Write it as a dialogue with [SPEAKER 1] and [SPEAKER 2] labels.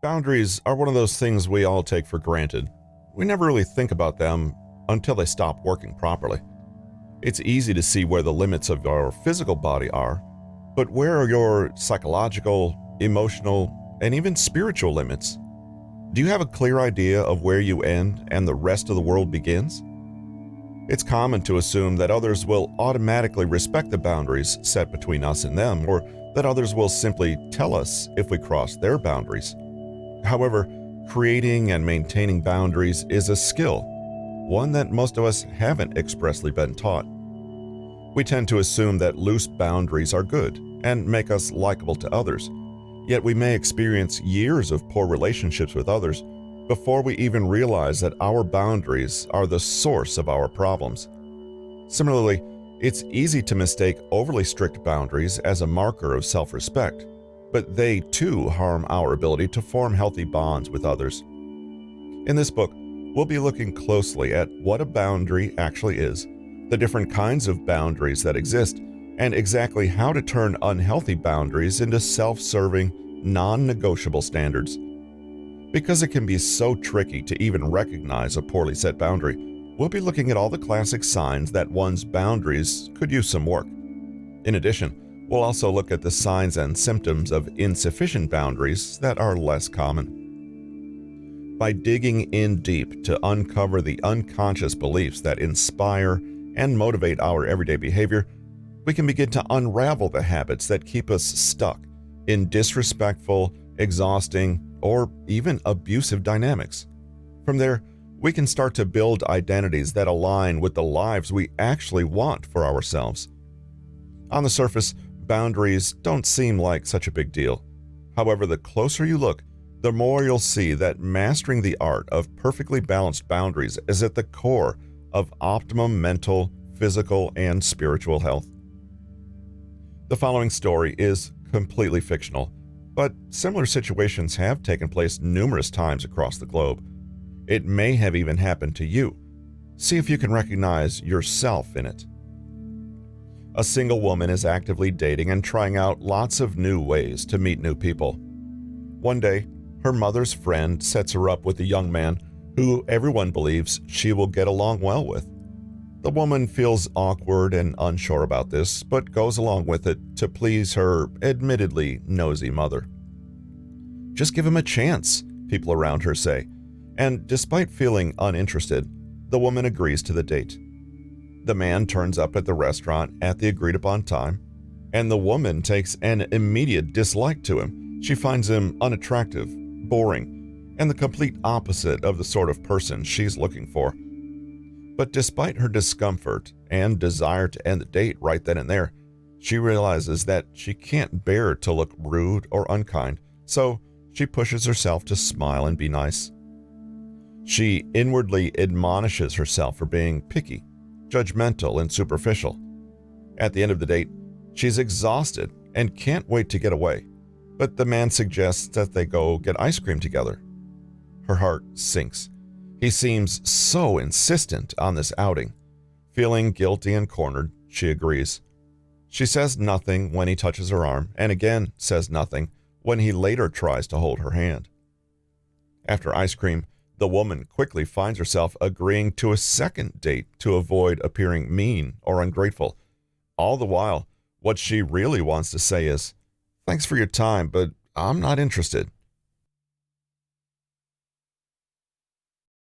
[SPEAKER 1] Boundaries are one of those things we all take for granted. We never really think about them until they stop working properly. It's easy to see where the limits of our physical body are, but where are your psychological, emotional, and even spiritual limits? Do you have a clear idea of where you end and the rest of the world begins? It's common to assume that others will automatically respect the boundaries set between us and them, or that others will simply tell us if we cross their boundaries. However, creating and maintaining boundaries is a skill, one that most of us haven't expressly been taught. We tend to assume that loose boundaries are good and make us likable to others, yet we may experience years of poor relationships with others before we even realize that our boundaries are the source of our problems. Similarly, it's easy to mistake overly strict boundaries as a marker of self-respect, but they too harm our ability to form healthy bonds with others. In this book, we'll be looking closely at what a boundary actually is, the different kinds of boundaries that exist, and exactly how to turn unhealthy boundaries into self-serving, non-negotiable standards. Because it can be so tricky to even recognize a poorly set boundary, we'll be looking at all the classic signs that one's boundaries could use some work. In addition, we'll also look at the signs and symptoms of insufficient boundaries that are less common. By digging in deep to uncover the unconscious beliefs that inspire and motivate our everyday behavior, we can begin to unravel the habits that keep us stuck in disrespectful, exhausting, or even abusive dynamics. From there, we can start to build identities that align with the lives we actually want for ourselves. On the surface, boundaries don't seem like such a big deal. However, the closer you look, the more you'll see that mastering the art of perfectly balanced boundaries is at the core of optimum mental, physical, and spiritual health. The following story is completely fictional, but similar situations have taken place numerous times across the globe. It may have even happened to you. See if you can recognize yourself in it. A single woman is actively dating and trying out lots of new ways to meet new people. One day, her mother's friend sets her up with a young man who everyone believes she will get along well with. The woman feels awkward and unsure about this, but goes along with it to please her admittedly nosy mother. Just give him a chance, people around her say, and despite feeling uninterested, the woman agrees to the date. The man turns up at the restaurant at the agreed-upon time, and the woman takes an immediate dislike to him. She finds him unattractive, boring, and the complete opposite of the sort of person she's looking for. But despite her discomfort and desire to end the date right then and there, she realizes that she can't bear to look rude or unkind, so she pushes herself to smile and be nice. She inwardly admonishes herself for being picky, judgmental, and superficial. At the end of the date, she's exhausted and can't wait to get away, but the man suggests that they go get ice cream together. Her heart sinks. He seems so insistent on this outing. Feeling guilty and cornered, she agrees. She says nothing when he touches her arm, and again says nothing when he later tries to hold her hand. After ice cream, the woman quickly finds herself agreeing to a second date to avoid appearing mean or ungrateful. All the while, what she really wants to say is, "Thanks for your time, but I'm not interested."